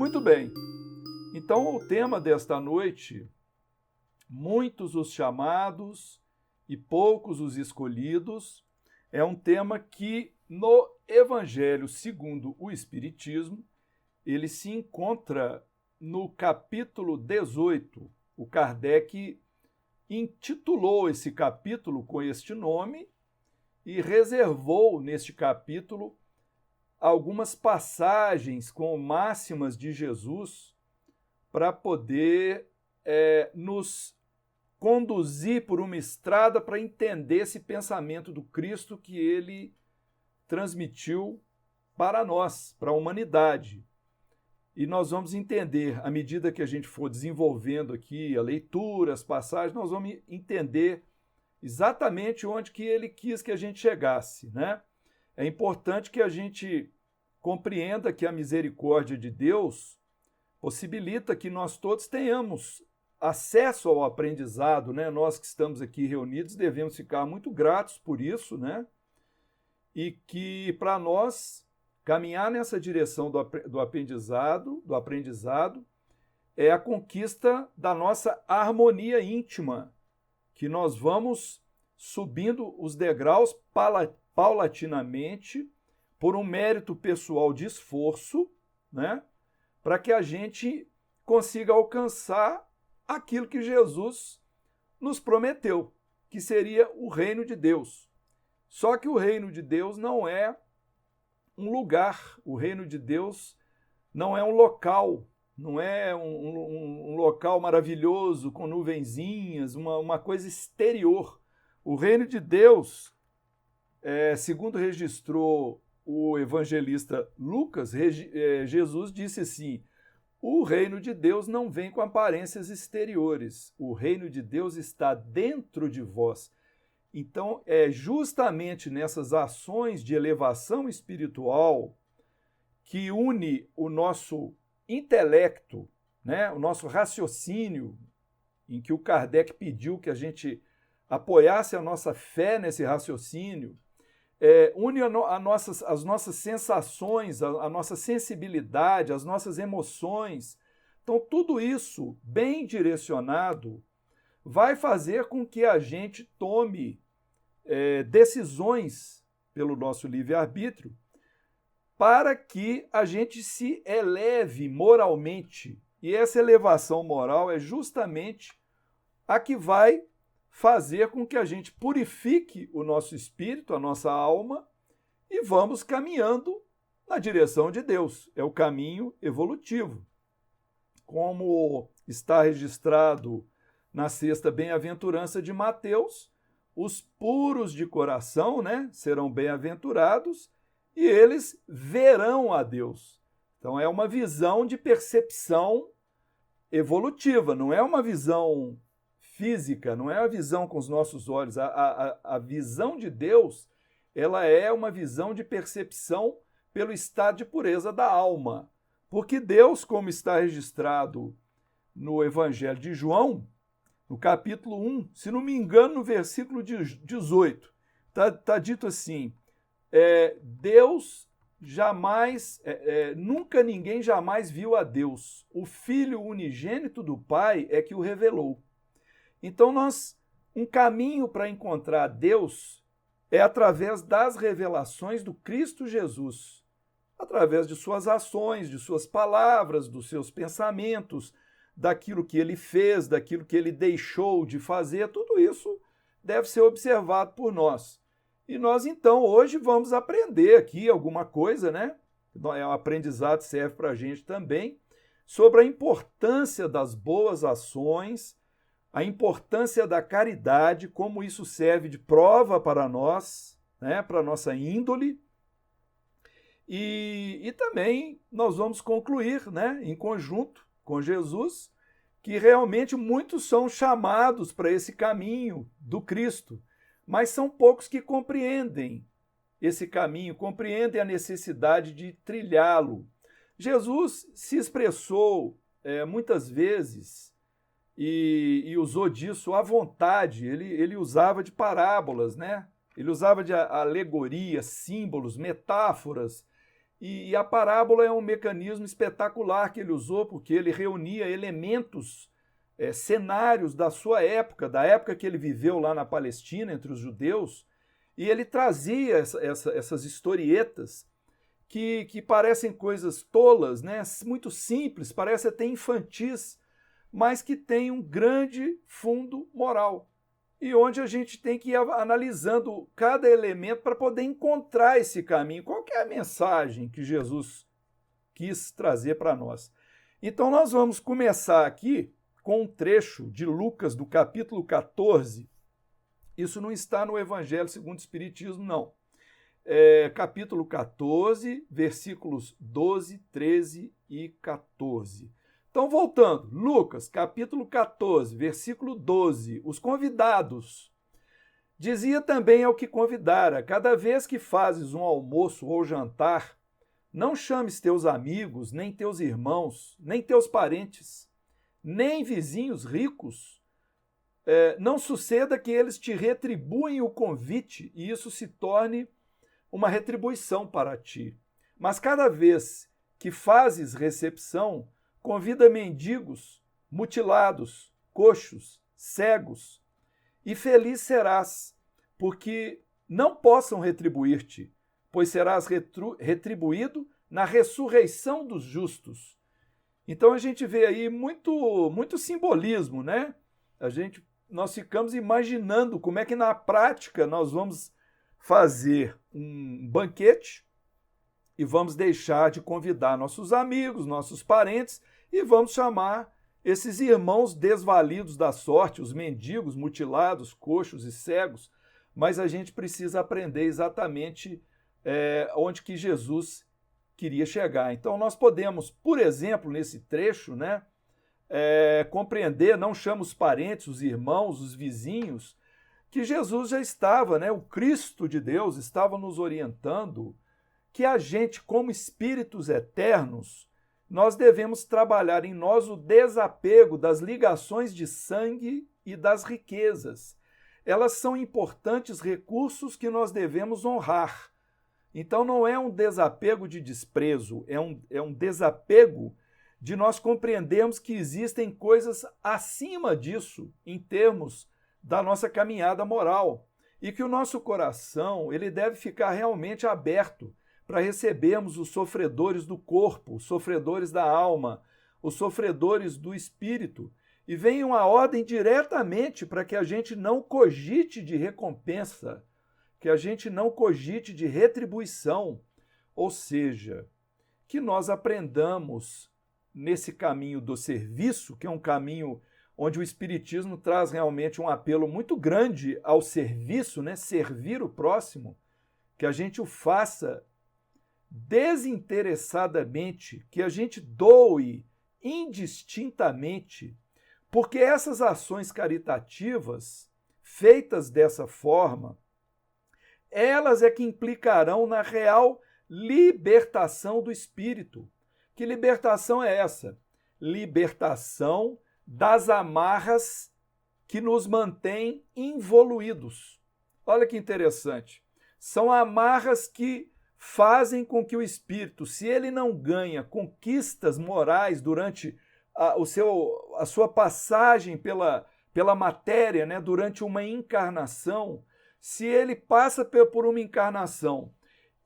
Muito bem, então o tema desta noite, muitos os chamados e poucos os escolhidos, é um tema que no Evangelho segundo o Espiritismo, ele se encontra no capítulo 18. O Kardec intitulou esse capítulo com este nome e reservou neste capítulo algumas passagens com máximas de Jesus para poder nos conduzir por uma estrada para entender esse pensamento do Cristo que ele transmitiu para nós, para a humanidade. E nós vamos entender, à medida que a gente for desenvolvendo aqui a leitura, as passagens, nós vamos entender exatamente onde que ele quis que a gente chegasse, né? É importante que a gente compreenda que a misericórdia de Deus possibilita que nós todos tenhamos acesso ao aprendizado, né? Nós que estamos aqui reunidos devemos ficar muito gratos por isso, né? E que para nós caminhar nessa direção do aprendizado é a conquista da nossa harmonia íntima, que nós vamos subindo os degraus paulatinamente por um mérito pessoal de esforço, né, para que a gente consiga alcançar aquilo que Jesus nos prometeu, que seria o reino de Deus. Só que o reino de Deus não é um lugar, o reino de Deus não é um local, não é um local maravilhoso com nuvenzinhas, uma coisa exterior. O reino de Deus, segundo registrou o evangelista Lucas, Jesus disse assim: o reino de Deus não vem com aparências exteriores, o reino de Deus está dentro de vós. Então, é justamente nessas ações de elevação espiritual que une o nosso intelecto, né, o nosso raciocínio, em que o Kardec pediu que a gente apoiasse a nossa fé nesse raciocínio, une as nossas sensações, a nossa sensibilidade, as nossas emoções. Então, tudo isso, bem direcionado, vai fazer com que a gente tome decisões pelo nosso livre-arbítrio para que a gente se eleve moralmente. E essa elevação moral é justamente a que vai fazer com que a gente purifique o nosso espírito, a nossa alma, e vamos caminhando na direção de Deus. É o caminho evolutivo. Como está registrado na sexta bem-aventurança de Mateus, os puros de coração, né, serão bem-aventurados e eles verão a Deus. Então é uma visão de percepção evolutiva, não é uma visão física, não é a visão com os nossos olhos. A visão de Deus, ela é uma visão de percepção pelo estado de pureza da alma. Porque Deus, como está registrado no Evangelho de João, no capítulo 1, se não me engano, no versículo 18, está dito assim, Deus jamais, nunca ninguém jamais viu a Deus. O Filho unigênito do Pai é que o revelou. Então, um caminho para encontrar Deus é através das revelações do Cristo Jesus, através de suas ações, de suas palavras, dos seus pensamentos, daquilo que ele fez, daquilo que ele deixou de fazer, tudo isso deve ser observado por nós. E nós, então, hoje vamos aprender aqui alguma coisa, né? O aprendizado serve para a gente também, sobre a importância das boas ações, a importância da caridade, como isso serve de prova para nós, né? Para a nossa índole. E também nós vamos concluir, né? Em conjunto com Jesus, que realmente muitos são chamados para esse caminho do Cristo, mas são poucos que compreendem esse caminho, compreendem a necessidade de trilhá-lo. Jesus se expressou muitas vezes e usou disso à vontade, ele usava de parábolas, né? Ele usava de alegoria, símbolos, metáforas, E a parábola é um mecanismo espetacular que ele usou, porque ele reunia elementos, cenários da sua época, da época que ele viveu lá na Palestina, entre os judeus, e ele trazia essas historietas que parecem coisas tolas, né? Muito simples, parecem até infantis, mas que têm um grande fundo moral. E onde a gente tem que ir analisando cada elemento para poder encontrar esse caminho. Qual que é a mensagem que Jesus quis trazer para nós? Então nós vamos começar aqui com um trecho de Lucas, do capítulo 14. Isso não está no Evangelho segundo o Espiritismo, não. Capítulo 14, versículos 12, 13 e 14. Então, voltando, Lucas, capítulo 14, versículo 12, os convidados. Dizia também ao que convidara: cada vez que fazes um almoço ou jantar, não chames teus amigos, nem teus irmãos, nem teus parentes, nem vizinhos ricos. Não suceda que eles te retribuem o convite e isso se torne uma retribuição para ti. Mas cada vez que fazes recepção, convida mendigos, mutilados, coxos, cegos, e feliz serás, porque não possam retribuir-te, pois serás retribuído na ressurreição dos justos. Então a gente vê aí muito simbolismo, né? Nós ficamos imaginando como é que na prática nós vamos fazer um banquete e vamos deixar de convidar nossos amigos, nossos parentes, e vamos chamar esses irmãos desvalidos da sorte, os mendigos, mutilados, coxos e cegos. Mas a gente precisa aprender exatamente onde que Jesus queria chegar. Então nós podemos, por exemplo, nesse trecho, né, compreender, não chama os parentes, os irmãos, os vizinhos, que Jesus já estava, né, o Cristo de Deus estava nos orientando que a gente, como espíritos eternos, nós devemos trabalhar em nós o desapego das ligações de sangue e das riquezas. Elas são importantes recursos que nós devemos honrar. Então não é um desapego de desprezo, é um desapego de nós compreendermos que existem coisas acima disso, em termos da nossa caminhada moral, e que o nosso coração ele deve ficar realmente aberto para recebermos os sofredores do corpo, os sofredores da alma, os sofredores do espírito, e vem uma ordem diretamente para que a gente não cogite de recompensa, que a gente não cogite de retribuição, ou seja, que nós aprendamos nesse caminho do serviço, que é um caminho onde o Espiritismo traz realmente um apelo muito grande ao serviço, né? Servir o próximo, que a gente o faça desinteressadamente, que a gente doe indistintamente, porque essas ações caritativas, feitas dessa forma, elas é que implicarão na real libertação do espírito. Que libertação é essa? Libertação das amarras que nos mantêm involuídos. Olha que interessante. São amarras que fazem com que o espírito, se ele não ganha conquistas morais durante a sua passagem pela matéria, né, durante uma encarnação, se ele passa por uma encarnação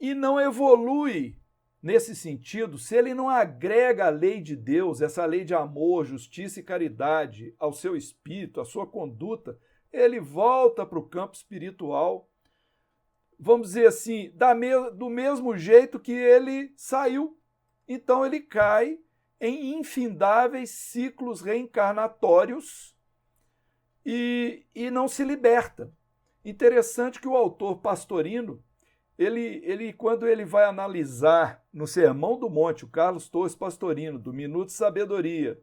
e não evolui nesse sentido, se ele não agrega a lei de Deus, essa lei de amor, justiça e caridade ao seu espírito, à sua conduta, ele volta para o campo espiritual, vamos dizer assim, do mesmo jeito que ele saiu. Então ele cai em infindáveis ciclos reencarnatórios e não se liberta. Interessante que o autor Pastorino, ele quando ele vai analisar no Sermão do Monte, o Carlos Torres Pastorino, do Minuto de Sabedoria,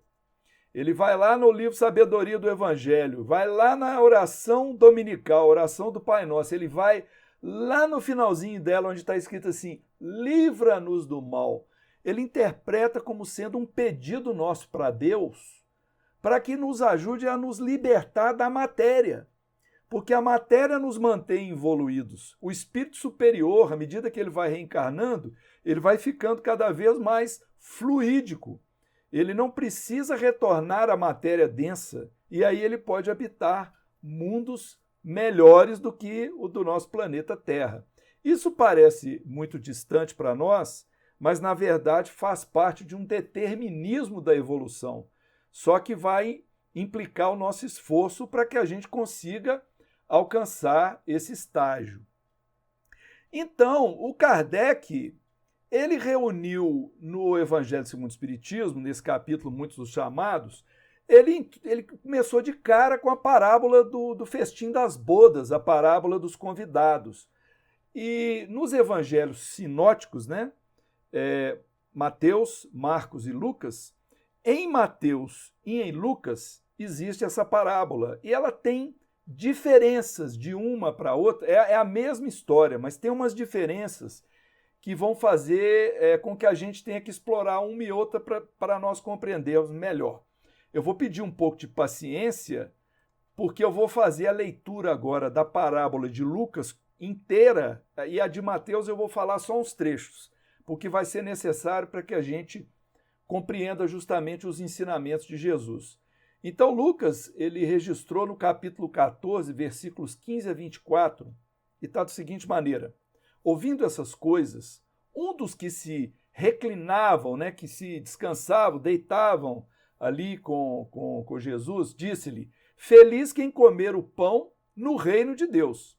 ele vai lá no livro Sabedoria do Evangelho, vai lá na oração dominical, oração do Pai Nosso, ele vai lá no finalzinho dela, onde está escrito assim, livra-nos do mal. Ele interpreta como sendo um pedido nosso para Deus, para que nos ajude a nos libertar da matéria. porque a matéria nos mantém evoluídos. O espírito superior, à medida que ele vai reencarnando, ele vai ficando cada vez mais fluídico. Ele não precisa retornar à matéria densa, e aí ele pode habitar mundos melhores do que o do nosso planeta Terra. Isso parece muito distante para nós, mas na verdade faz parte de um determinismo da evolução, só que vai implicar o nosso esforço para que a gente consiga alcançar esse estágio. Então, o Kardec, ele reuniu no Evangelho segundo o Espiritismo, nesse capítulo Muitos dos Chamados, ele começou de cara com a parábola do festim das bodas, a parábola dos convidados. E nos evangelhos sinóticos, né, Mateus, Marcos e Lucas, em Mateus e em Lucas existe essa parábola, e ela tem diferenças de uma para outra, é a mesma história, mas tem umas diferenças que vão fazer com que a gente tenha que explorar uma e outra para nós compreendermos melhor. Eu vou pedir um pouco de paciência, porque eu vou fazer a leitura agora da parábola de Lucas inteira, e a de Mateus eu vou falar só uns trechos, porque vai ser necessário para que a gente compreenda justamente os ensinamentos de Jesus. Então, Lucas, ele registrou no capítulo 14, versículos 15 a 24, e está da seguinte maneira: ouvindo essas coisas, um dos que se reclinavam, né, que se descansavam, deitavam ali com Jesus, disse-lhe: feliz quem comer o pão no reino de Deus.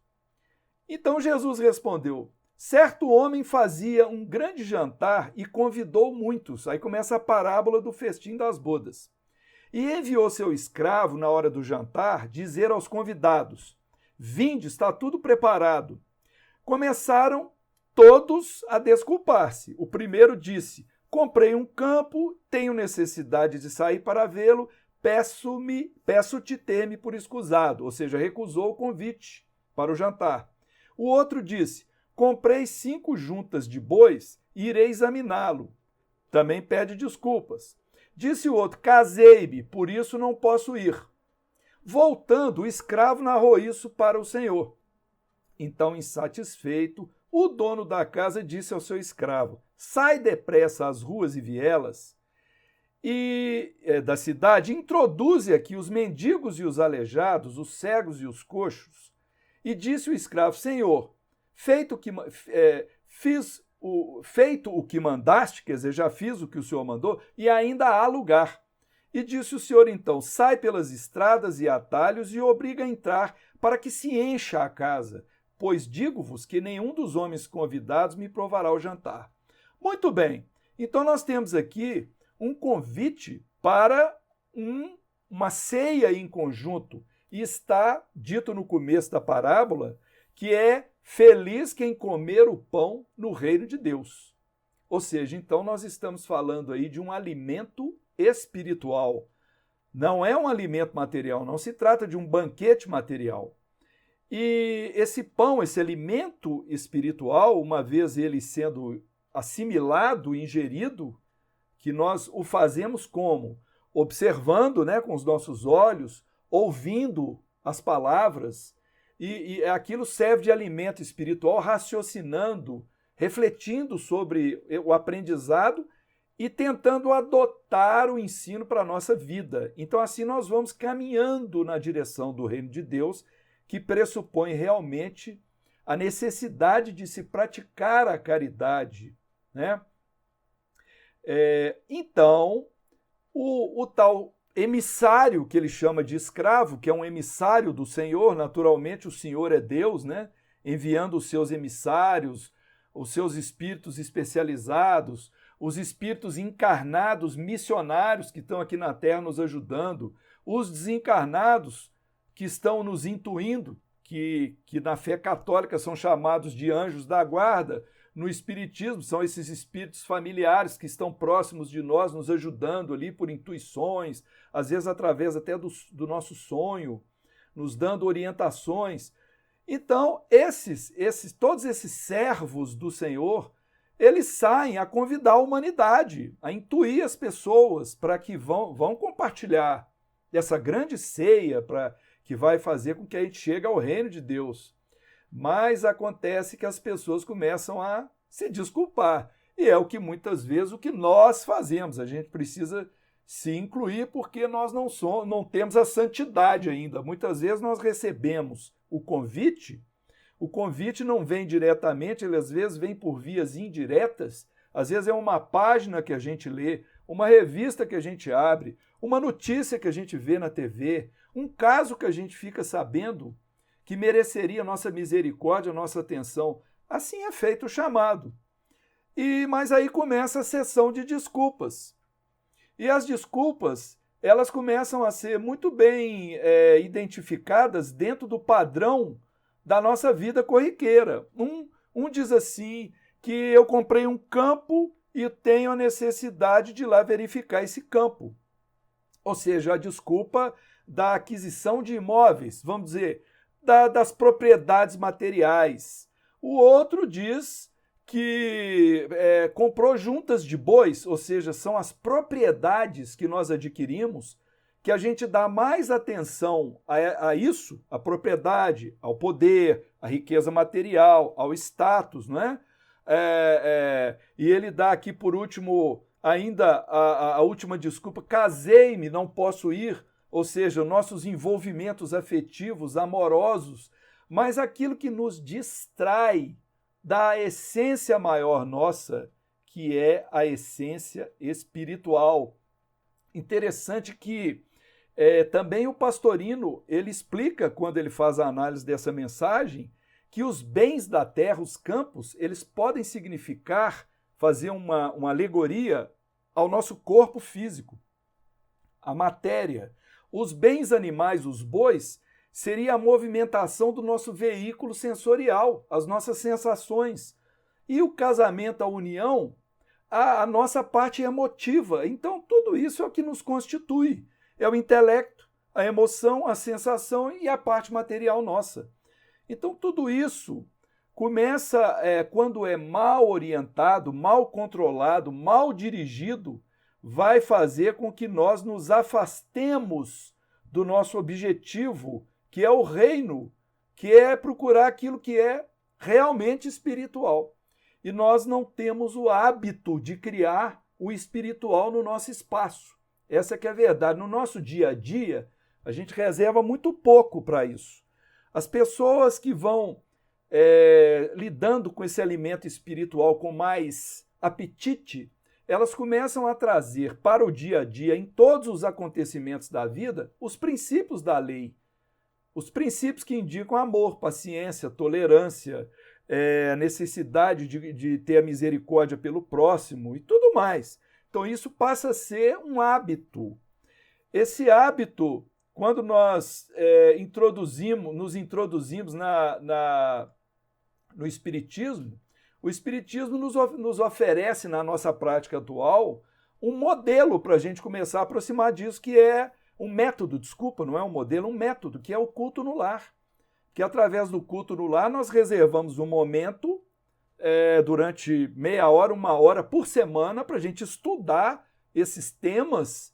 Então Jesus respondeu: certo homem fazia um grande jantar e convidou muitos. Aí começa a parábola do festim das bodas. E enviou seu escravo na hora do jantar dizer aos convidados: vinde, está tudo preparado. Começaram todos a desculpar-se. O primeiro disse: comprei um campo, tenho necessidade de sair para vê-lo, peço-te ter-me por escusado, ou seja, recusou o convite para o jantar. O outro disse: comprei 5 juntas de bois e irei examiná-lo. Também pede desculpas. Disse o outro: casei-me, por isso não posso ir. Voltando, o escravo narrou isso para o senhor. Então, insatisfeito, o dono da casa disse ao seu escravo: sai depressa às ruas e vielas da cidade, introduze aqui os mendigos e os aleijados, os cegos e os coxos. E disse o escravo: senhor, feito o que mandaste, quer dizer, já fiz o que o senhor mandou, e ainda há lugar. E disse o senhor então: sai pelas estradas e atalhos e obriga a entrar, para que se encha a casa, pois digo-vos que nenhum dos homens convidados me provará o jantar. Muito bem, então nós temos aqui um convite para uma ceia em conjunto, e está dito no começo da parábola que é feliz quem comer o pão no reino de Deus. Ou seja, então nós estamos falando aí de um alimento espiritual. Não é um alimento material, não se trata de um banquete material. E esse pão, esse alimento espiritual, uma vez ele sendo assimilado, ingerido, que nós o fazemos como? Observando, né, com os nossos olhos, ouvindo as palavras, e aquilo serve de alimento espiritual, raciocinando, refletindo sobre o aprendizado e tentando adotar o ensino para a nossa vida. Então, assim, nós vamos caminhando na direção do reino de Deus, que pressupõe realmente a necessidade de se praticar a caridade, né? Então, o tal emissário, que ele chama de escravo, que é um emissário do Senhor, naturalmente o Senhor é Deus, né? Enviando os seus emissários, os seus espíritos especializados, os espíritos encarnados, missionários que estão aqui na Terra nos ajudando, os desencarnados que estão nos intuindo, que na fé católica são chamados de anjos da guarda, no Espiritismo são esses espíritos familiares que estão próximos de nós, nos ajudando ali por intuições, às vezes através até do nosso sonho, nos dando orientações. Então, todos esses servos do Senhor, eles saem a convidar a humanidade, a intuir as pessoas para que vão compartilhar essa grande ceia, para que vai fazer com que a gente chegue ao reino de Deus. Mas acontece que as pessoas começam a se desculpar. E é o que muitas vezes o que nós fazemos. A gente precisa se incluir porque nós não temos a santidade ainda. Muitas vezes nós recebemos o convite não vem diretamente, ele às vezes vem por vias indiretas, às vezes é uma página que a gente lê, uma revista que a gente abre, uma notícia que a gente vê na TV, um caso que a gente fica sabendo que mereceria nossa misericórdia, nossa atenção. Assim é feito o chamado. Mas aí começa a sessão de desculpas. E as desculpas, elas começam a ser muito bem identificadas dentro do padrão da nossa vida corriqueira. Um diz assim, que eu comprei um campo e tenho a necessidade de ir lá verificar esse campo. Ou seja, a desculpa da aquisição de imóveis, vamos dizer, das propriedades materiais. O outro diz que comprou juntas de bois, ou seja, são as propriedades que nós adquirimos, que a gente dá mais atenção a isso, à propriedade, ao poder, à riqueza material, ao status, não é? E ele dá aqui, por último, ainda a última desculpa, casei-me, não posso ir, ou seja, nossos envolvimentos afetivos, amorosos, mas aquilo que nos distrai da essência maior nossa, que é a essência espiritual. Interessante que também o Pastorino, ele explica, quando ele faz a análise dessa mensagem, que os bens da terra, os campos, eles podem significar, fazer uma alegoria ao nosso corpo físico, a matéria. Os bens animais, os bois, seria a movimentação do nosso veículo sensorial, as nossas sensações. E o casamento, a união, a nossa parte emotiva. Então, tudo isso é o que nos constitui. É o intelecto, a emoção, a sensação e a parte material nossa. Então, tudo isso começa, quando é mal orientado, mal controlado, mal dirigido, vai fazer com que nós nos afastemos do nosso objetivo, que é o reino, que é procurar aquilo que é realmente espiritual. E nós não temos o hábito de criar o espiritual no nosso espaço. Essa que é a verdade. No nosso dia a dia, a gente reserva muito pouco para isso. As pessoas que vão lidando com esse alimento espiritual com mais apetite, elas começam a trazer para o dia a dia, em todos os acontecimentos da vida, os princípios da lei. Os princípios que indicam amor, paciência, tolerância, a necessidade de ter a misericórdia pelo próximo e tudo mais. Então isso passa a ser um hábito. Esse hábito, quando nós nos introduzimos no Espiritismo, o Espiritismo nos oferece, na nossa prática atual, um modelo para a gente começar a aproximar disso, que é um método, desculpa, não é um modelo, um método, que é o culto no lar. Que através do culto no lar nós reservamos um momento durante meia hora, uma hora por semana para a gente estudar esses temas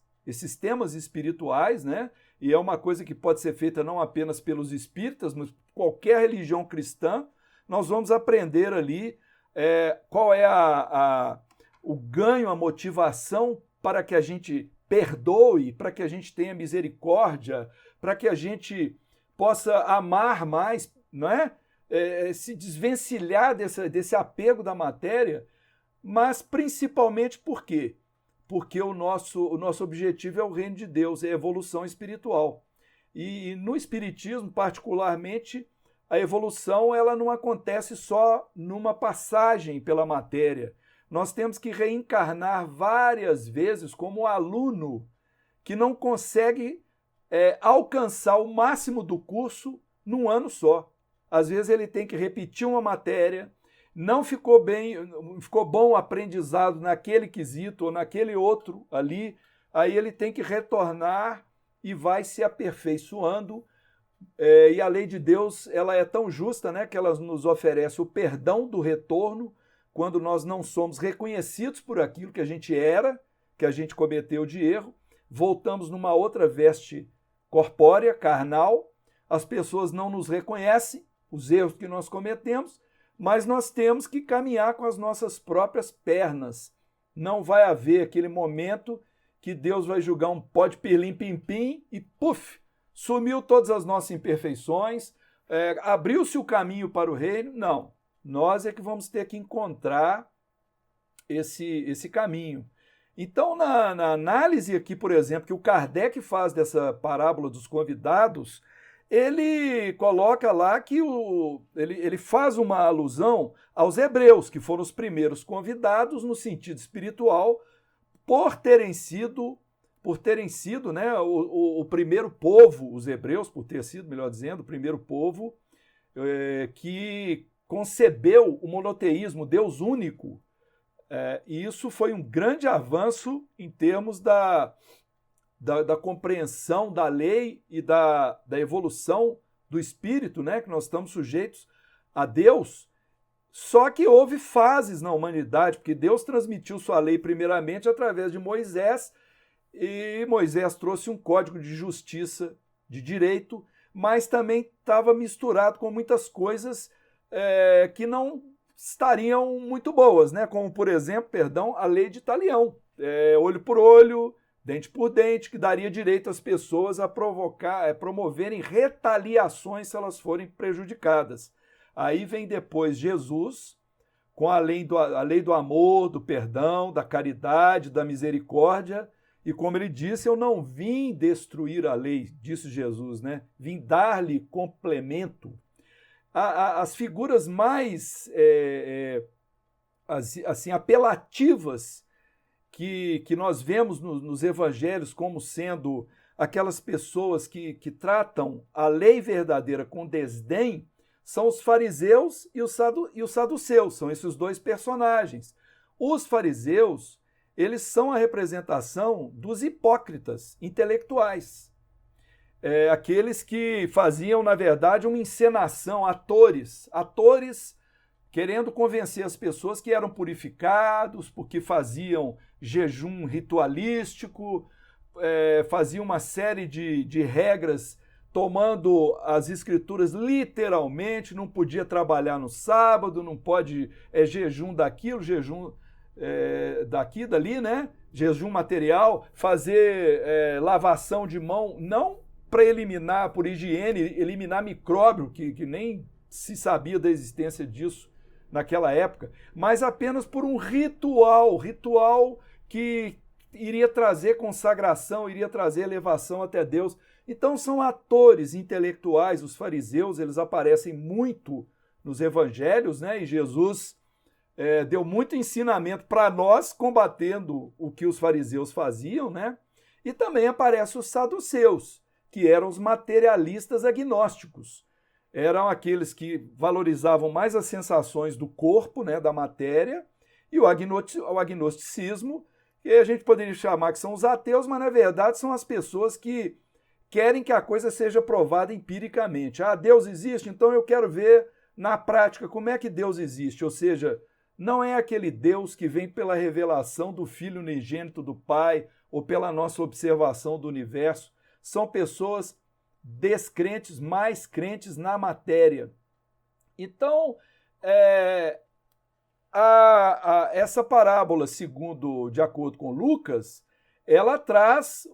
espirituais, né? E é uma coisa que pode ser feita não apenas pelos espíritas, mas qualquer religião cristã. Nós vamos aprender ali qual é o ganho, a motivação para que a gente perdoe, para que a gente tenha misericórdia, para que a gente possa amar mais, não é? Se desvencilhar desse apego da matéria, mas principalmente por quê? Porque o nosso objetivo é o reino de Deus, é a evolução espiritual. E no Espiritismo, particularmente, a evolução ela não acontece só numa passagem pela matéria. Nós temos que reencarnar várias vezes como aluno que não consegue alcançar o máximo do curso num ano só. Às vezes ele tem que repetir uma matéria, não ficou bom o aprendizado naquele quesito ou naquele outro ali, aí ele tem que retornar e vai se aperfeiçoando. E a lei de Deus ela é tão justa, né, que ela nos oferece o perdão do retorno quando nós não somos reconhecidos por aquilo que a gente era, que a gente cometeu de erro, voltamos numa outra veste corpórea, carnal, as pessoas não nos reconhecem, os erros que nós cometemos, mas nós temos que caminhar com as nossas próprias pernas. Não vai haver aquele momento que Deus vai julgar um pó de pirlim-pim-pim e, puf, sumiu todas as nossas imperfeições, abriu-se o caminho para o reino. Não, nós é que vamos ter que encontrar esse caminho. Então, na análise aqui, por exemplo, que o Kardec faz dessa parábola dos convidados, ele coloca lá que ele faz uma alusão aos hebreus, que foram os primeiros convidados no sentido espiritual, por terem sido, né, o primeiro povo, os hebreus, por ter sido, melhor dizendo, o primeiro povo que concebeu o monoteísmo, Deus único. E isso foi um grande avanço em termos da compreensão da lei e da evolução do espírito, né, que nós estamos sujeitos a Deus. Só que houve fases na humanidade, porque Deus transmitiu sua lei primeiramente através de Moisés, e Moisés trouxe um código de justiça, de direito, mas também estava misturado com muitas coisas que não estariam muito boas, né? Como, por exemplo, a lei de Talião, olho por olho, dente por dente, que daria direito às pessoas a promoverem retaliações se elas forem prejudicadas. Aí vem depois Jesus, com a lei do amor, do perdão, da caridade, da misericórdia, e como ele disse, eu não vim destruir a lei, disse Jesus, né? Vim dar-lhe complemento. As figuras mais assim, apelativas que nós vemos nos evangelhos como sendo aquelas pessoas que tratam a lei verdadeira com desdém, são os fariseus e os saduceus, são esses dois personagens. Os fariseus, eles são a representação dos hipócritas intelectuais. Aqueles que faziam, na verdade, uma encenação, atores querendo convencer as pessoas que eram purificados, porque faziam jejum ritualístico, faziam uma série de regras, tomando as escrituras literalmente, não podia trabalhar no sábado, não pode jejum daquilo, jejum daqui, dali, né? Jejum material, fazer lavação de mão, não para eliminar, por higiene, eliminar micróbio, que nem se sabia da existência disso naquela época, mas apenas por um ritual que iria trazer consagração, iria trazer elevação até Deus. Então são atores intelectuais, os fariseus, eles aparecem muito nos evangelhos, né? E Jesus deu muito ensinamento para nós, combatendo o que os fariseus faziam, né? E também aparecem os saduceus, que eram os materialistas agnósticos. Eram aqueles que valorizavam mais as sensações do corpo, né, da matéria, e o agnosticismo, que a gente poderia chamar que são os ateus, mas na verdade são as pessoas que querem que a coisa seja provada empiricamente. Deus existe, então eu quero ver na prática como é que Deus existe. Ou seja, não é aquele Deus que vem pela revelação do Filho unigênito do Pai ou pela nossa observação do universo. São pessoas descrentes, mais crentes na matéria. Então, essa parábola, de acordo com Lucas, ela traz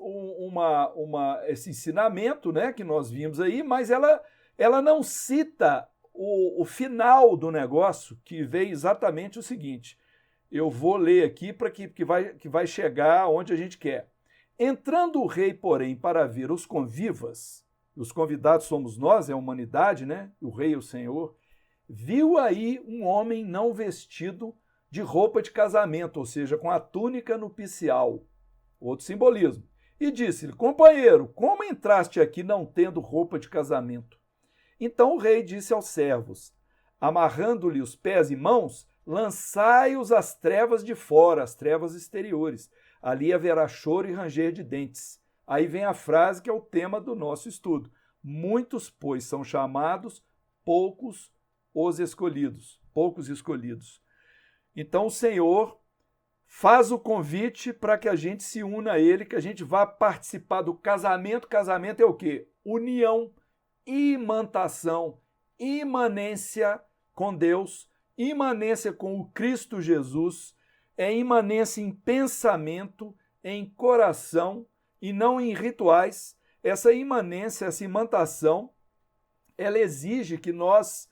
esse ensinamento, né, que nós vimos aí, mas ela não cita o final do negócio, que veio exatamente o seguinte. Eu vou ler aqui para que vai chegar onde a gente quer. Entrando o rei, porém, para ver os convivas, os convidados somos nós, é a humanidade, né? O rei e o senhor, viu aí um homem não vestido de roupa de casamento, ou seja, com a túnica nupcial, outro simbolismo, e disse-lhe: companheiro, como entraste aqui não tendo roupa de casamento? Então o rei disse aos servos, amarrando-lhe os pés e mãos, lançai-os às trevas de fora, às trevas exteriores. Ali haverá choro e ranger de dentes. Aí vem a frase que é o tema do nosso estudo. Muitos, pois, são chamados, poucos os escolhidos. Poucos escolhidos. Então o Senhor faz o convite para que a gente se una a Ele, que a gente vá participar do casamento. Casamento é o quê? União imantação, imanência com Deus, imanência com o Cristo Jesus, é imanência em pensamento, em coração e não em rituais. Essa imanência, essa imantação, ela exige que nós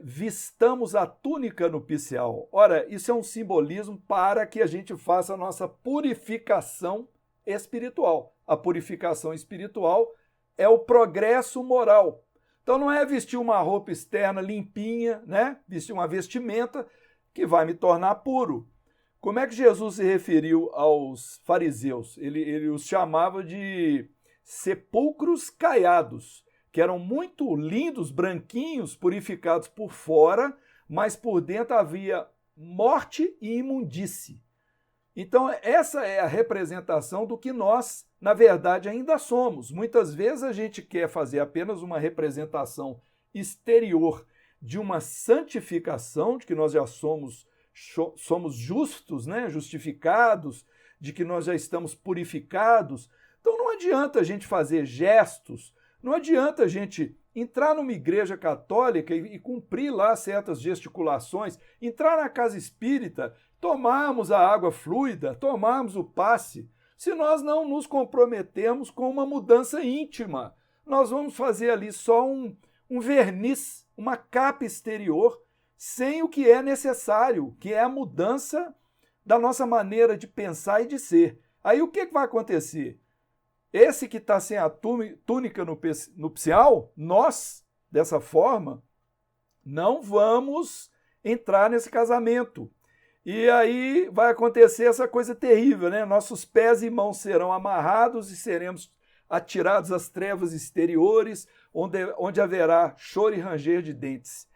vistamos a túnica nupcial. Ora, isso é um simbolismo para que a gente faça a nossa purificação espiritual. A purificação espiritual é o progresso moral. Então não é vestir uma roupa externa limpinha, né? Vestir uma vestimenta que vai me tornar puro. Como é que Jesus se referiu aos fariseus? Ele os chamava de sepulcros caiados, que eram muito lindos, branquinhos, purificados por fora, mas por dentro havia morte e imundície. Então, essa é a representação do que nós, na verdade, ainda somos. Muitas vezes a gente quer fazer apenas uma representação exterior de uma santificação, de que nós já somos justos, né? Justificados, de que nós já estamos purificados. Então, não adianta a gente fazer gestos, não adianta a gente entrar numa igreja católica e cumprir lá certas gesticulações, entrar na casa espírita, tomarmos a água fluida, tomarmos o passe, se nós não nos comprometemos com uma mudança íntima. Nós vamos fazer ali só um verniz, uma capa exterior, sem o que é necessário, que é a mudança da nossa maneira de pensar e de ser. Aí o que vai acontecer? Esse que está sem a túnica nupcial, nós, dessa forma, não vamos entrar nesse casamento. E aí vai acontecer essa coisa terrível, né? Nossos pés e mãos serão amarrados e seremos atirados às trevas exteriores, onde haverá choro e ranger de dentes.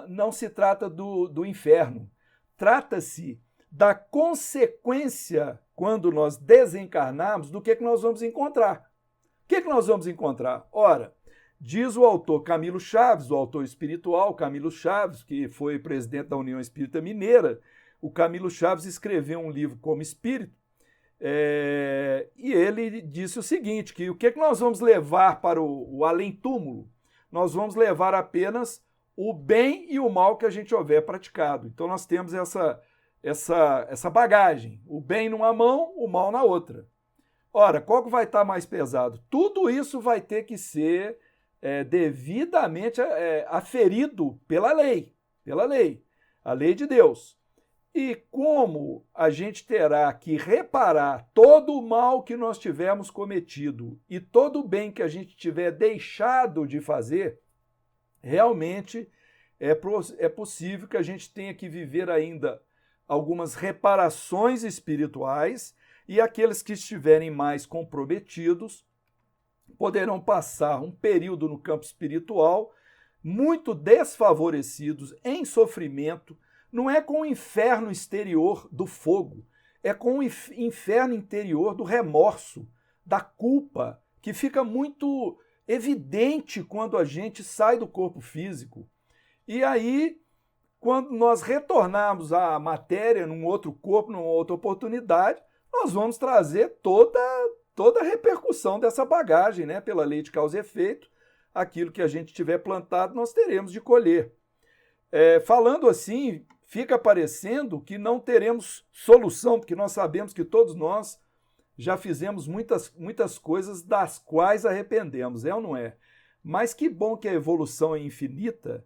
Não se trata do inferno, trata-se da consequência, quando nós desencarnarmos, do que nós vamos encontrar. O que nós vamos encontrar? Ora, diz o autor Camilo Chaves, o autor espiritual Camilo Chaves, que foi presidente da União Espírita Mineira, o Camilo Chaves escreveu um livro como espírito, e ele disse o seguinte, que o que nós vamos levar para o além-túmulo? Nós vamos levar apenas o bem e o mal que a gente houver praticado. Então nós temos essa bagagem, o bem numa mão, o mal na outra. Ora, qual que vai estar mais pesado? Tudo isso vai ter que ser devidamente aferido pela lei, a lei de Deus. E como a gente terá que reparar todo o mal que nós tivermos cometido e todo o bem que a gente tiver deixado de fazer, realmente é possível que a gente tenha que viver ainda algumas reparações espirituais e aqueles que estiverem mais comprometidos poderão passar um período no campo espiritual muito desfavorecidos, em sofrimento. Não é com o inferno exterior do fogo, é com o inferno interior do remorso, da culpa, que fica muito evidente quando a gente sai do corpo físico. E aí, quando nós retornarmos à matéria num outro corpo, numa outra oportunidade, nós vamos trazer toda a repercussão dessa bagagem, né? Pela lei de causa e efeito, aquilo que a gente tiver plantado, nós teremos de colher. Falando assim, fica parecendo que não teremos solução, porque nós sabemos que todos nós já fizemos muitas coisas das quais arrependemos, é ou não é? Mas que bom que a evolução é infinita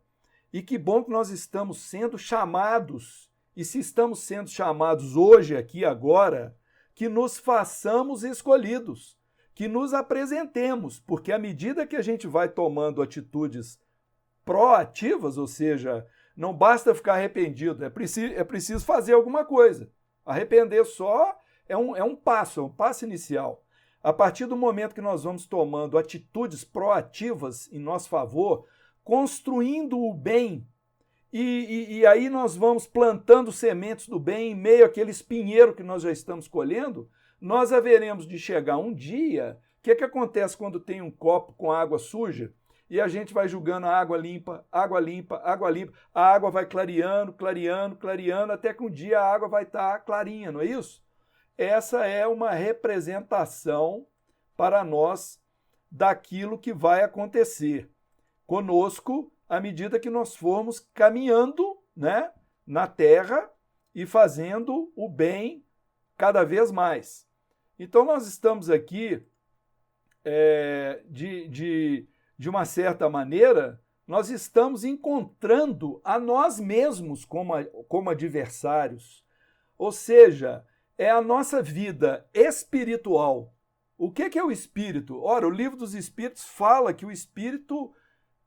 e que bom que nós estamos sendo chamados, e se estamos sendo chamados hoje, aqui, agora, que nos façamos escolhidos, que nos apresentemos, porque à medida que a gente vai tomando atitudes proativas, ou seja, não basta ficar arrependido, é preciso fazer alguma coisa. Arrepender só é um passo inicial. A partir do momento que nós vamos tomando atitudes proativas em nosso favor, construindo o bem, e aí nós vamos plantando sementes do bem em meio àquele espinheiro que nós já estamos colhendo, nós haveremos de chegar um dia. O que acontece quando tem um copo com água suja e a gente vai julgando a água limpa, água limpa, água limpa, a água vai clareando, clareando, clareando, até que um dia a água vai estar clarinha, não é isso? Essa é uma representação para nós daquilo que vai acontecer conosco à medida que nós formos caminhando, né, na Terra e fazendo o bem cada vez mais. Então, nós estamos aqui, de uma certa maneira, nós estamos encontrando a nós mesmos como adversários. Ou seja, é a nossa vida espiritual. O que é o espírito? Ora, o Livro dos Espíritos fala que o espírito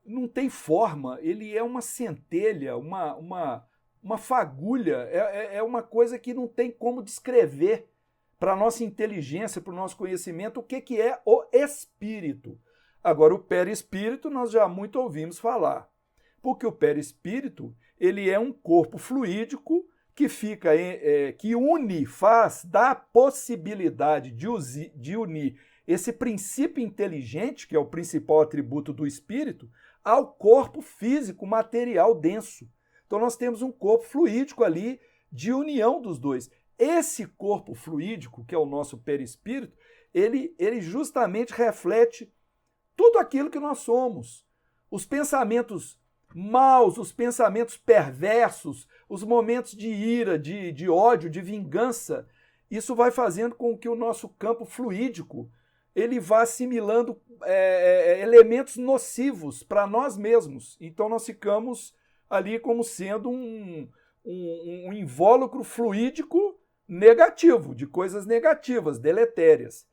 não tem forma, ele é uma centelha, uma fagulha, é uma coisa que não tem como descrever para a nossa inteligência, para o nosso conhecimento, o que é o espírito. Agora, o perispírito nós já muito ouvimos falar, porque o perispírito ele é um corpo fluídico que que une, dá a possibilidade de unir esse princípio inteligente, que é o principal atributo do espírito, ao corpo físico, material denso. Então nós temos um corpo fluídico ali de união dos dois. Esse corpo fluídico, que é o nosso perispírito, ele justamente reflete tudo aquilo que nós somos. Os pensamentos maus, os pensamentos perversos, os momentos de ira, de ódio, de vingança, isso vai fazendo com que o nosso campo fluídico ele vá assimilando elementos nocivos para nós mesmos. Então nós ficamos ali como sendo um invólucro fluídico negativo, de coisas negativas, deletérias.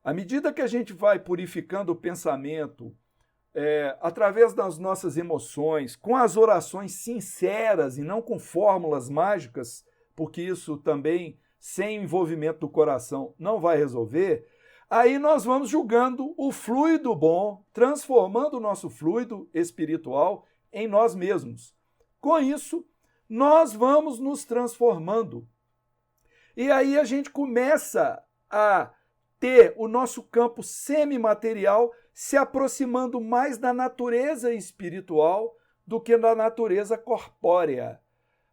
À medida que a gente vai purificando o pensamento, através das nossas emoções, com as orações sinceras e não com fórmulas mágicas, porque isso também, sem o envolvimento do coração, não vai resolver, aí nós vamos julgando o fluido bom, transformando o nosso fluido espiritual em nós mesmos. Com isso, nós vamos nos transformando. E aí a gente começa a ter o nosso campo semimaterial se aproximando mais da natureza espiritual do que da natureza corpórea.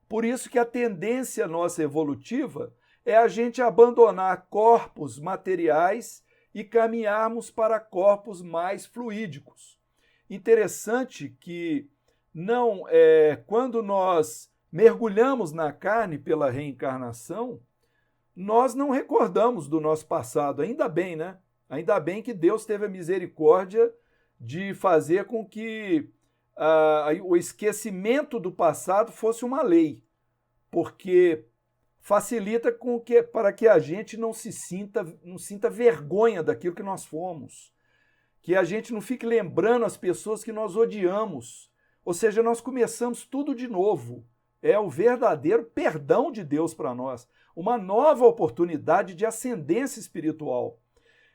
Por isso que a tendência nossa evolutiva é a gente abandonar corpos materiais e caminharmos para corpos mais fluídicos. Interessante que quando nós mergulhamos na carne pela reencarnação, nós não recordamos do nosso passado, ainda bem, né? Ainda bem que Deus teve a misericórdia de fazer com que o esquecimento do passado fosse uma lei, porque facilita para que a gente não sinta vergonha daquilo que nós fomos, que a gente não fique lembrando as pessoas que nós odiamos, ou seja, nós começamos tudo de novo. É o verdadeiro perdão de Deus para nós, uma nova oportunidade de ascendência espiritual.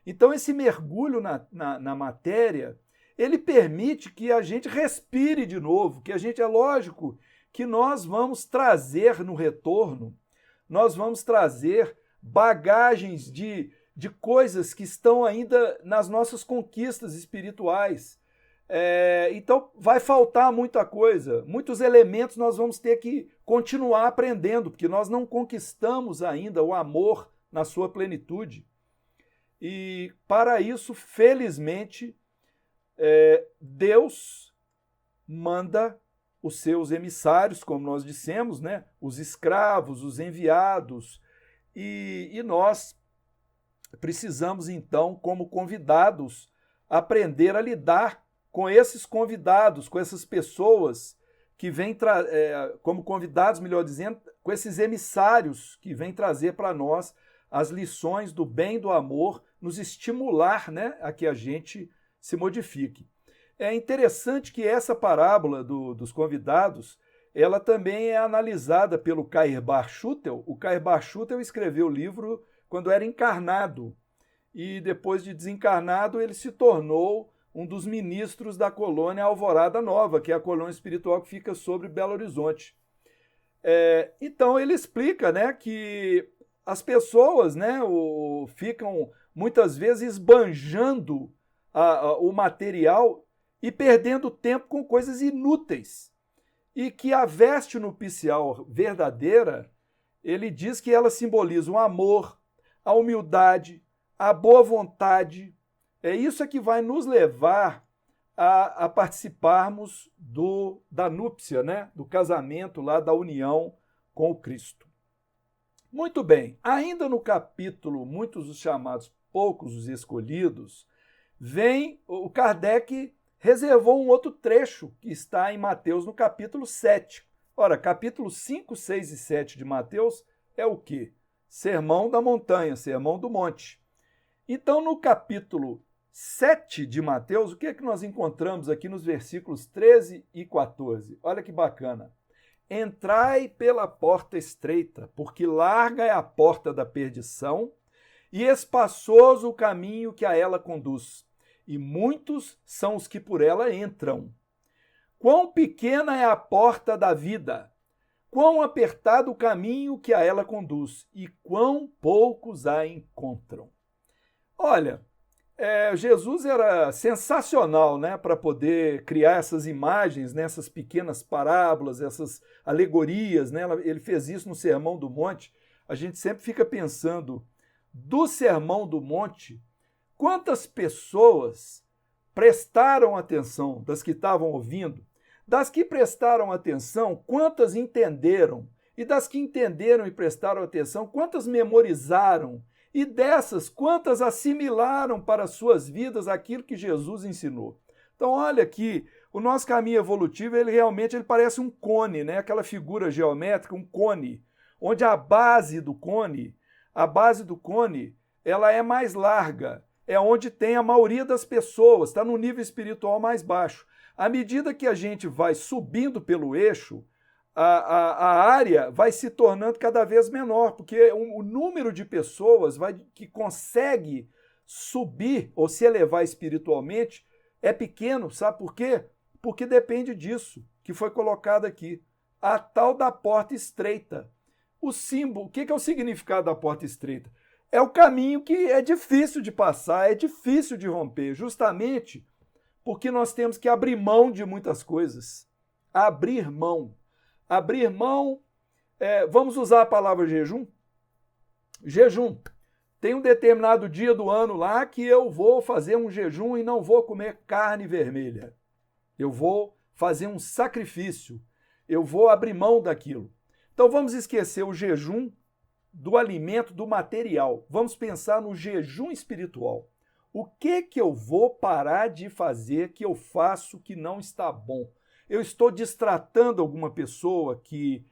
Então esse mergulho na matéria, ele permite que a gente respire de novo, que é lógico que nós vamos trazer no retorno, nós vamos trazer bagagens de coisas que estão ainda nas nossas conquistas espirituais. Então vai faltar muita coisa, muitos elementos nós vamos ter que continuar aprendendo, porque nós não conquistamos ainda o amor na sua plenitude. E para isso, felizmente, Deus manda os seus emissários, como nós dissemos, né? Os escravos, os enviados, e nós precisamos então, como convidados, aprender a lidar com esses convidados, com essas pessoas que vêm, como convidados, melhor dizendo, com esses emissários que vêm trazer para nós as lições do bem e do amor, nos estimular, né, a que a gente se modifique. É interessante que essa parábola dos convidados, ela também é analisada pelo Cairbar Schutel. O Cairbar Schutel escreveu o livro quando era encarnado, e depois de desencarnado ele se tornou um dos ministros da colônia Alvorada Nova, que é a colônia espiritual que fica sobre Belo Horizonte. Então ele explica, né, que as pessoas, né, ficam muitas vezes esbanjando o material e perdendo tempo com coisas inúteis. E que a veste nupcial verdadeira, ele diz que ela simboliza o amor, a humildade, a boa vontade, Isso é que vai nos levar a participarmos da núpcia, né? Do casamento lá, da união com o Cristo. Muito bem, ainda no capítulo Muitos os chamados, poucos os escolhidos, o Kardec reservou um outro trecho que está em Mateus no capítulo 7. Ora, capítulos 5, 6 e 7 de Mateus é o quê? Sermão da montanha, sermão do monte. Então, no capítulo 7 de Mateus, o que é que nós encontramos aqui nos versículos 13 e 14? Olha que bacana. Entrai pela porta estreita, porque larga é a porta da perdição, e espaçoso o caminho que a ela conduz, e muitos são os que por ela entram. Quão pequena é a porta da vida, quão apertado o caminho que a ela conduz, e quão poucos a encontram. Olha, Jesus era sensacional, né, para poder criar essas imagens, né, essas pequenas parábolas, essas alegorias, né? Ele fez isso no Sermão do Monte. A gente sempre fica pensando, do Sermão do Monte, quantas pessoas prestaram atenção, das que estavam ouvindo, das que prestaram atenção, quantas entenderam, e das que entenderam e prestaram atenção, quantas memorizaram, e dessas, quantas assimilaram para suas vidas aquilo que Jesus ensinou. Então, olha aqui, o nosso caminho evolutivo, ele parece um cone, né? Aquela figura geométrica, um cone, onde a base do cone, ela é mais larga, é onde tem a maioria das pessoas, está no nível espiritual mais baixo. À medida que a gente vai subindo pelo eixo, a área vai se tornando cada vez menor, porque o número de pessoas que consegue subir ou se elevar espiritualmente é pequeno, sabe por quê? Porque depende disso que foi colocado aqui, a tal da porta estreita. O símbolo, o que é o significado da porta estreita? É o caminho que é difícil de passar, é difícil de romper, justamente porque nós temos que abrir mão de muitas coisas. Abrir mão. Abrir mão, vamos usar a palavra jejum? Jejum. Tem um determinado dia do ano lá que eu vou fazer um jejum e não vou comer carne vermelha. Eu vou fazer um sacrifício. Eu vou abrir mão daquilo. Então vamos esquecer o jejum do alimento, do material. Vamos pensar no jejum espiritual. O que eu vou parar de fazer que eu faço que não está bom? Eu estou destratando alguma pessoa que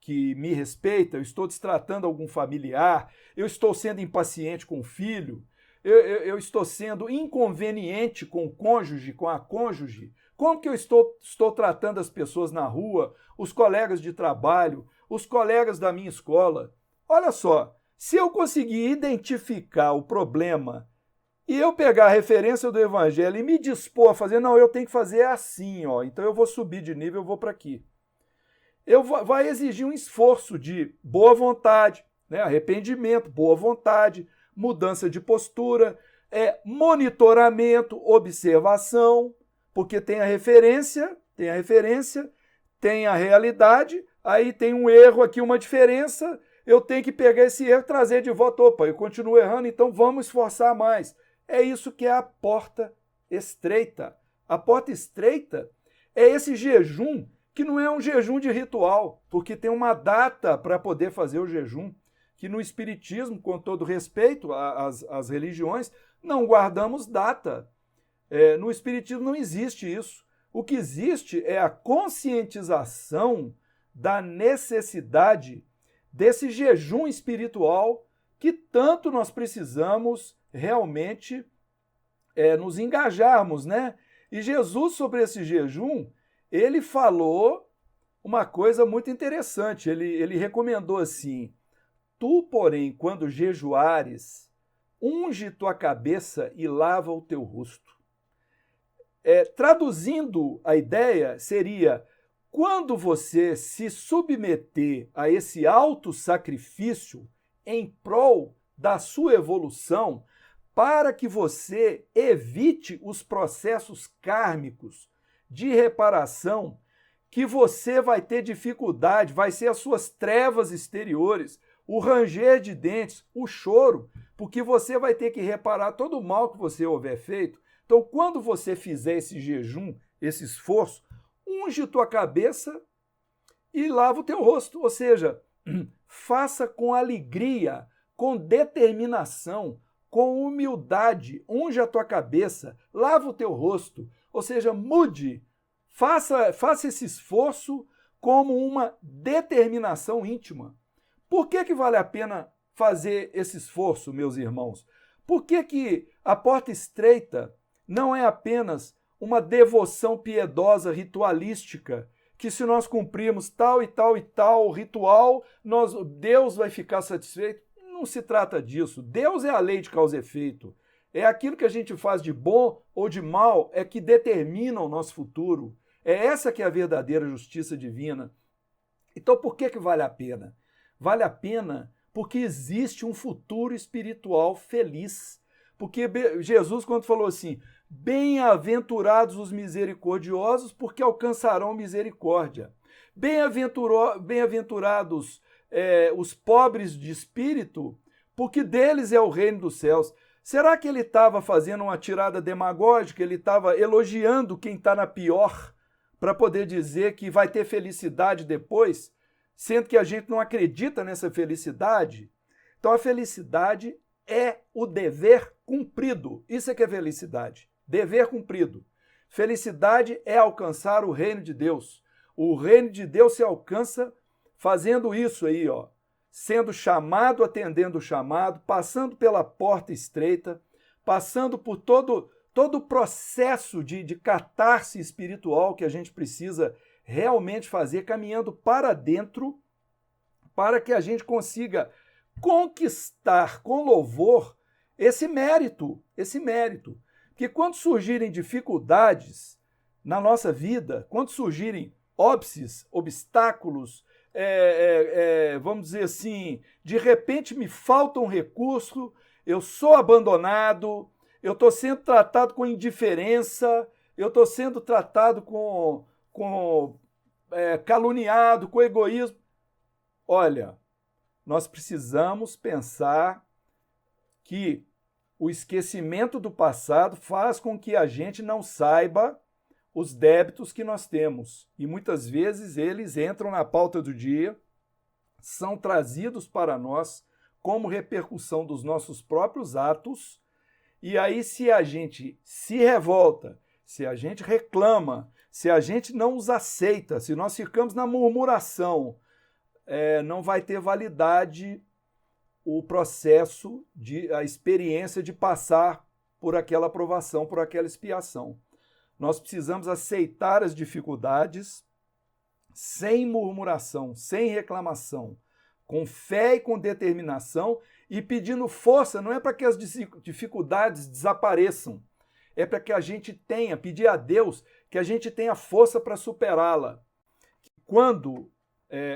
me respeita, eu estou destratando algum familiar, eu estou sendo impaciente com o filho, eu estou sendo inconveniente com o cônjuge, com a cônjuge. Como que eu estou tratando as pessoas na rua, os colegas de trabalho, os colegas da minha escola? Olha só, se eu conseguir identificar o problema e eu pegar a referência do Evangelho e me dispor a fazer, não, eu tenho que fazer assim, ó, então eu vou subir de nível, eu vou para aqui. Vai exigir um esforço de boa vontade, né, arrependimento, boa vontade, mudança de postura, monitoramento, observação, porque tem a referência, tem a realidade, aí tem um erro aqui, uma diferença, eu tenho que pegar esse erro e trazer de volta. Opa, eu continuo errando, então vamos esforçar mais. É isso que é a porta estreita. A porta estreita é esse jejum que não é um jejum de ritual, porque tem uma data para poder fazer o jejum, que no Espiritismo, com todo respeito às religiões, não guardamos data. No Espiritismo não existe isso. O que existe é a conscientização da necessidade desse jejum espiritual que tanto nós precisamos realmente nos engajarmos, né? E Jesus, sobre esse jejum, ele falou uma coisa muito interessante. Ele recomendou assim: tu, porém, quando jejuares, unge tua cabeça e lava o teu rosto. Traduzindo a ideia, seria: quando você se submeter a esse auto-sacrifício em prol da sua evolução, para que você evite os processos kármicos de reparação, que você vai ter dificuldade, vai ser as suas trevas exteriores, o ranger de dentes, o choro, porque você vai ter que reparar todo o mal que você houver feito. Então, quando você fizer esse jejum, esse esforço, unge tua cabeça e lava o teu rosto. Ou seja, faça com alegria, com determinação, com humildade, unge a tua cabeça, lava o teu rosto. Ou seja, mude, faça esse esforço como uma determinação íntima. Por que vale a pena fazer esse esforço, meus irmãos? Por que a porta estreita não é apenas uma devoção piedosa, ritualística, que se nós cumprirmos tal e tal e tal ritual, Deus vai ficar satisfeito? Não se trata disso. Deus é a lei de causa e efeito. É aquilo que a gente faz de bom ou de mal é que determina o nosso futuro. É essa que é a verdadeira justiça divina. Então, por que vale a pena? Vale a pena porque existe um futuro espiritual feliz. Porque Jesus, quando falou assim, bem-aventurados os misericordiosos, porque alcançarão misericórdia. Bem-aventurados os pobres de espírito, porque deles é o reino dos céus. Será que ele estava fazendo uma tirada demagógica? Ele estava elogiando quem está na pior para poder dizer que vai ter felicidade depois, sendo que a gente não acredita nessa felicidade? Então a felicidade é o dever cumprido. Isso é que é felicidade. Dever cumprido. Felicidade é alcançar o reino de Deus. O reino de Deus se alcança fazendo isso aí, ó, sendo chamado, atendendo o chamado, passando pela porta estreita, passando por todo o processo de catarse espiritual que a gente precisa realmente fazer, caminhando para dentro, para que a gente consiga conquistar com louvor esse mérito. Porque quando surgirem dificuldades na nossa vida, quando surgirem óbices, obstáculos, vamos dizer assim, de repente me falta um recurso, eu sou abandonado, eu estou sendo tratado com indiferença, eu estou sendo tratado caluniado, com egoísmo. Olha, nós precisamos pensar que o esquecimento do passado faz com que a gente não saiba os débitos que nós temos. E muitas vezes eles entram na pauta do dia, são trazidos para nós como repercussão dos nossos próprios atos. E aí, se a gente se revolta, se a gente reclama, se a gente não os aceita, se nós ficamos na murmuração, não vai ter validade o processo, a experiência de passar por aquela provação, por aquela expiação. Nós precisamos aceitar as dificuldades sem murmuração, sem reclamação, com fé e com determinação e pedindo força. Não é para que as dificuldades desapareçam, é para que a gente pedir a Deus que a gente tenha força para superá-la. Quando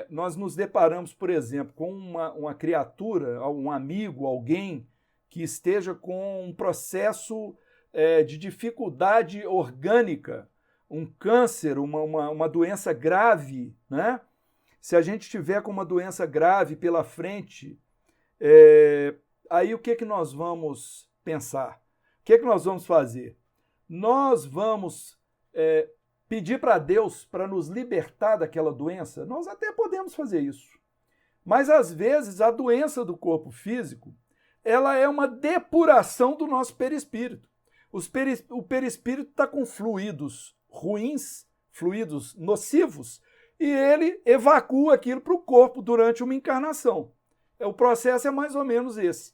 nós nos deparamos, por exemplo, com uma criatura, um amigo, alguém que esteja com um processo de dificuldade orgânica, um câncer, uma doença grave, né? Se a gente tiver com uma doença grave pela frente, aí o que nós vamos pensar? O que nós vamos fazer? Nós vamos pedir para Deus para nos libertar daquela doença? Nós até podemos fazer isso. Mas, às vezes, a doença do corpo físico, ela é uma depuração do nosso perispírito. O perispírito está com fluidos ruins, fluidos nocivos, e ele evacua aquilo para o corpo durante uma encarnação. O processo é mais ou menos esse.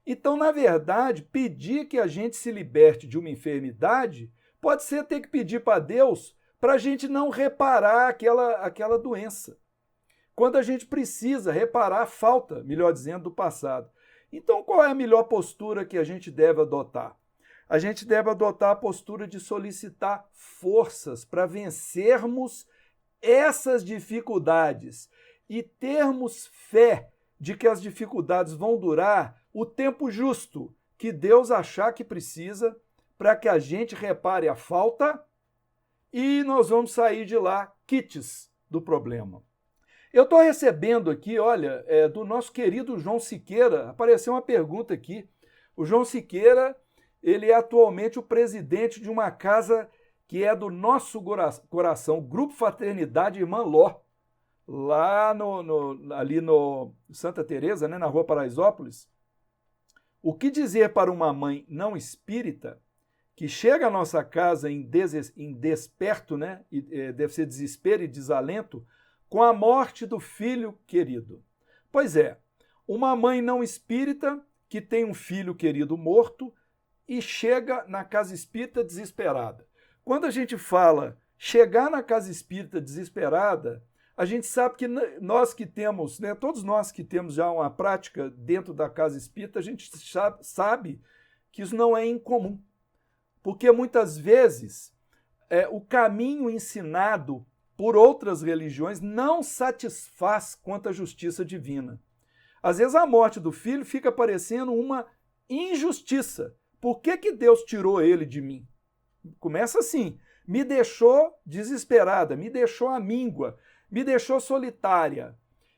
Então, na verdade, pedir que a gente se liberte de uma enfermidade pode ser ter que pedir para Deus para a gente não reparar aquela doença. Quando a gente precisa reparar a falta, melhor dizendo, do passado. Então, qual é a melhor postura que a gente deve adotar? A gente deve adotar a postura de solicitar forças para vencermos essas dificuldades e termos fé de que as dificuldades vão durar o tempo justo que Deus achar que precisa para que a gente repare a falta e nós vamos sair de lá quites do problema. Eu estou recebendo aqui, olha, do nosso querido João Siqueira, apareceu uma pergunta aqui. O João Siqueira, ele é atualmente o presidente de uma casa que é do nosso coração, Grupo Fraternidade Irmã Ló, lá ali no Santa Teresa, né, na Rua Paraisópolis. O que dizer para uma mãe não espírita que chega à nossa casa em desperto, né, deve ser desespero e desalento, com a morte do filho querido? Pois é, uma mãe não espírita que tem um filho querido morto e chega na casa espírita desesperada. Quando a gente fala chegar na casa espírita desesperada, a gente sabe que nós que temos, né, todos nós que temos já uma prática dentro da casa espírita, a gente sabe que isso não é incomum. Porque muitas vezes o caminho ensinado por outras religiões não satisfaz quanto à justiça divina. Às vezes a morte do filho fica parecendo uma injustiça. Por que Deus tirou ele de mim? Começa assim, me deixou desesperada, me deixou amíngua, me deixou solitária.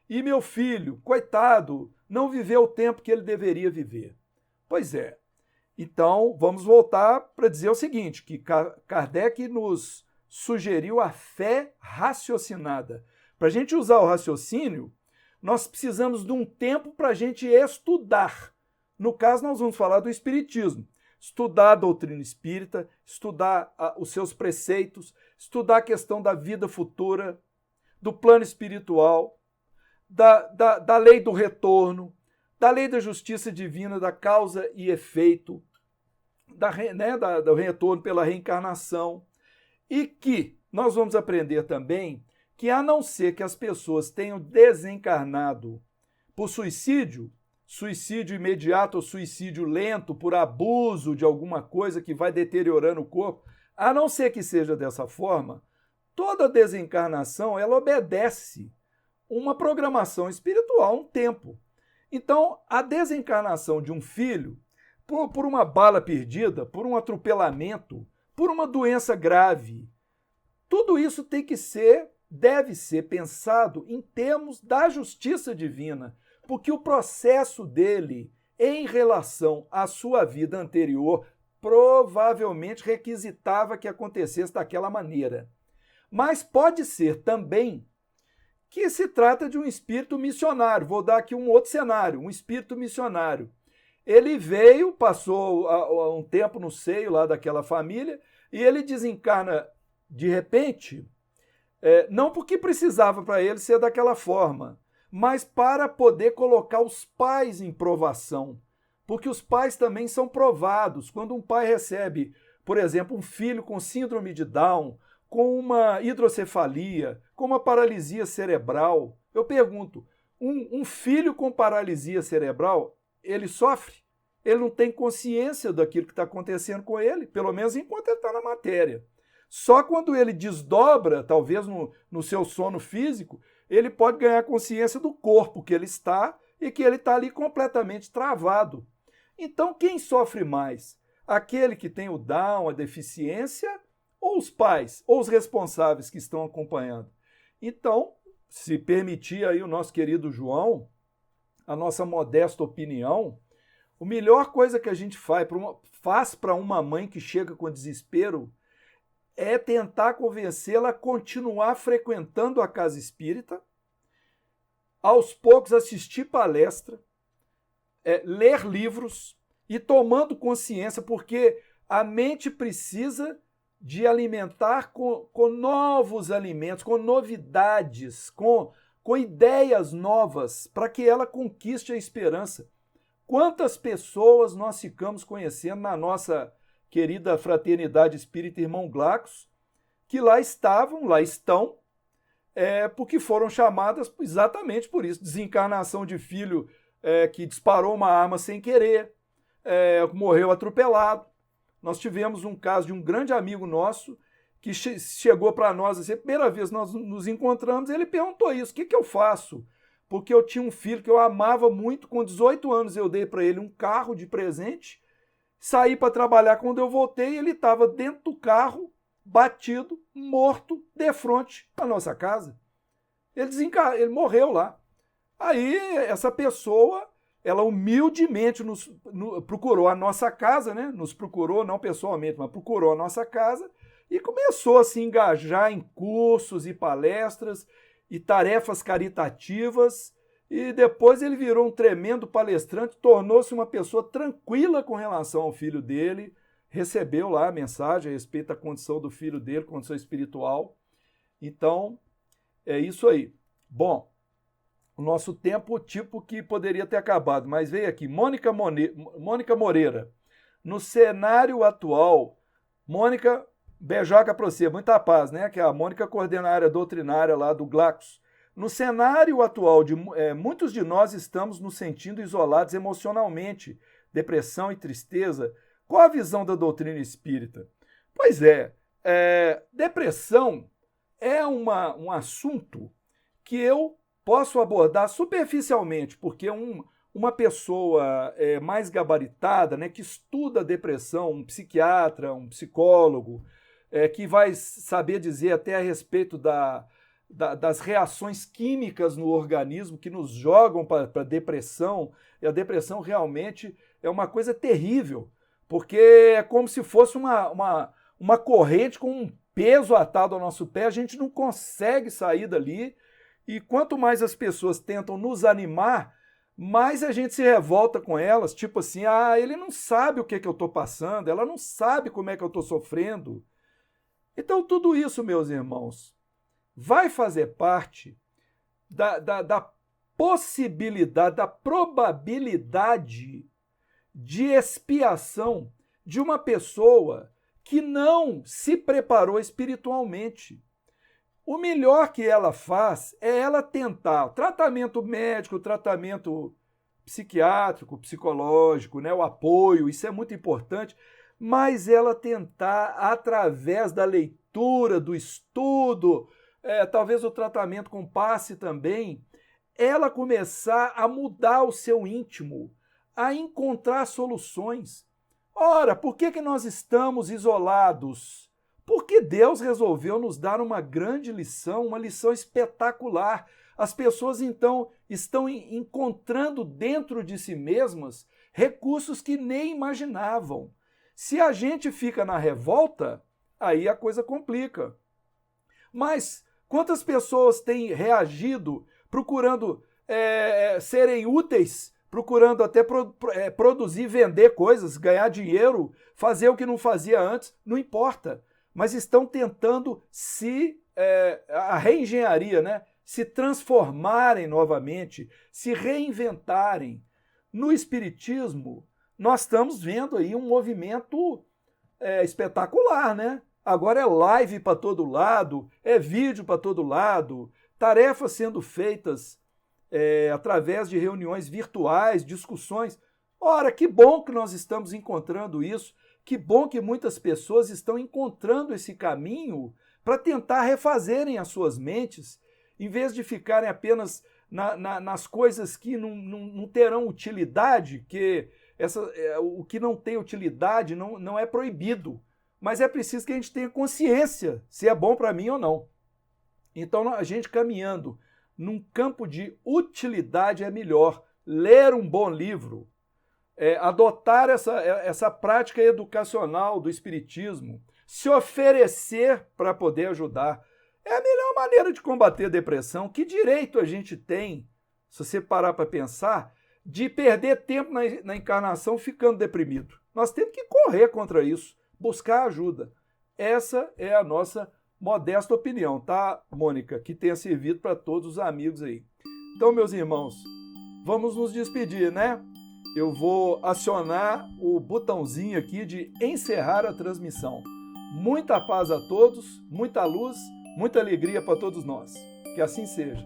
E meu filho, coitado, não viveu o tempo que ele deveria viver. Pois é. Então, vamos voltar para dizer o seguinte, que Kardec nos sugeriu a fé raciocinada. Para a gente usar o raciocínio, nós precisamos de um tempo para a gente estudar. No caso, nós vamos falar do Espiritismo. Estudar a doutrina espírita, estudar os seus preceitos, estudar a questão da vida futura, do plano espiritual, da lei do retorno, da lei da justiça divina, da causa e efeito, do retorno pela reencarnação. E que nós vamos aprender também que, a não ser que as pessoas tenham desencarnado por suicídio imediato ou suicídio lento, por abuso de alguma coisa que vai deteriorando o corpo, a não ser que seja dessa forma, toda desencarnação ela obedece uma programação espiritual, um tempo. Então, a desencarnação de um filho, por uma bala perdida, por um atropelamento, por uma doença grave, tudo isso deve ser pensado em termos da justiça divina, porque o processo dele em relação à sua vida anterior provavelmente requisitava que acontecesse daquela maneira. Mas pode ser também que se trata de um espírito missionário. Vou dar aqui um outro cenário, um espírito missionário. Ele veio, passou um tempo no seio lá daquela família e ele desencarna de repente, não porque precisava para ele ser daquela forma, mas para poder colocar os pais em provação. Porque os pais também são provados. Quando um pai recebe, por exemplo, um filho com síndrome de Down, com uma hidrocefalia, com uma paralisia cerebral, eu pergunto, um filho com paralisia cerebral, ele sofre? Ele não tem consciência daquilo que está acontecendo com ele, pelo menos enquanto ele está na matéria. Só quando ele desdobra, talvez no seu sono físico, ele pode ganhar consciência do corpo que ele está e que ele está ali completamente travado. Então, quem sofre mais? Aquele que tem o Down, a deficiência, ou os pais, ou os responsáveis que estão acompanhando? Então, se permitir aí o nosso querido João, a nossa modesta opinião, a melhor coisa que a gente faz para uma mãe que chega com desespero é tentar convencê-la a continuar frequentando a casa espírita, aos poucos assistir palestra, ler livros e tomando consciência, porque a mente precisa de alimentar com novos alimentos, com novidades, com ideias novas, para que ela conquiste a esperança. Quantas pessoas nós ficamos conhecendo na nossa querida Fraternidade Espírita Irmão Glaucus, que lá estão, porque foram chamadas exatamente por isso. Desencarnação de filho que disparou uma arma sem querer, morreu atropelado. Nós tivemos um caso de um grande amigo nosso que chegou para nós, assim, a primeira vez nós nos encontramos, ele perguntou isso, o que eu faço? Porque eu tinha um filho que eu amava muito, com 18 anos eu dei para ele um carro de presente, saí para trabalhar, quando eu voltei ele estava dentro do carro, batido, morto, de frente à nossa casa. Ele morreu lá. Aí essa pessoa, ela humildemente procurou a nossa casa, né? Nos procurou, não pessoalmente, mas procurou a nossa casa e começou a se engajar em cursos e palestras e tarefas caritativas. E depois ele virou um tremendo palestrante, tornou-se uma pessoa tranquila com relação ao filho dele, recebeu lá a mensagem a respeito da condição do filho dele, condição espiritual. Então, é isso aí. Bom, o nosso tempo tipo que poderia ter acabado, mas veio aqui. Mônica Moreira. No cenário atual, Mônica, beijoca para você, muita paz, né? Que é a Mônica coordena a área doutrinária lá do Glaxo. No cenário atual, muitos de nós estamos nos sentindo isolados emocionalmente, depressão e tristeza. Qual a visão da doutrina espírita? Pois depressão é um assunto que eu posso abordar superficialmente, porque uma pessoa mais gabaritada, né, que estuda a depressão, um psiquiatra, um psicólogo, que vai saber dizer até a respeito das reações químicas no organismo que nos jogam para a depressão, e a depressão realmente é uma coisa terrível, porque é como se fosse uma corrente com um peso atado ao nosso pé, a gente não consegue sair dali, e quanto mais as pessoas tentam nos animar, mais a gente se revolta com elas, tipo assim, ele não sabe o que eu estou passando, ela não sabe como é que eu estou sofrendo. Então tudo isso, meus irmãos, vai fazer parte da possibilidade, da probabilidade de expiação de uma pessoa que não se preparou espiritualmente. O melhor que ela faz é ela tentar tratamento médico, tratamento psiquiátrico, psicológico, né, o apoio, isso é muito importante, mas ela tentar, através da leitura, do estudo, talvez o tratamento com passe também, ela começar a mudar o seu íntimo, a encontrar soluções. Ora, por que nós estamos isolados? Porque Deus resolveu nos dar uma grande lição, uma lição espetacular. As pessoas, então, estão encontrando dentro de si mesmas recursos que nem imaginavam. Se a gente fica na revolta, aí a coisa complica. Mas quantas pessoas têm reagido procurando serem úteis, procurando até produzir, vender coisas, ganhar dinheiro, fazer o que não fazia antes, não importa. Mas estão tentando a reengenharia, né? Se transformarem novamente, se reinventarem. No Espiritismo, nós estamos vendo aí um movimento espetacular, né? Agora é live para todo lado, é vídeo para todo lado, tarefas sendo feitas através de reuniões virtuais, discussões. Ora, que bom que nós estamos encontrando isso, que bom que muitas pessoas estão encontrando esse caminho para tentar refazerem as suas mentes, em vez de ficarem apenas nas coisas que não terão utilidade, que o que não tem utilidade não é proibido, mas é preciso que a gente tenha consciência se é bom para mim ou não. Então, a gente caminhando num campo de utilidade é melhor. Ler um bom livro, adotar essa prática educacional do Espiritismo, se oferecer para poder ajudar. É a melhor maneira de combater a depressão. Que direito a gente tem, se você parar para pensar, de perder tempo na encarnação ficando deprimido? Nós temos que correr contra isso, buscar ajuda. Essa é a nossa modesta opinião, tá, Mônica? Que tenha servido para todos os amigos aí. Então, meus irmãos, vamos nos despedir, né? Eu vou acionar o botãozinho aqui de encerrar a transmissão. Muita paz a todos, muita luz, muita alegria para todos nós. Que assim seja.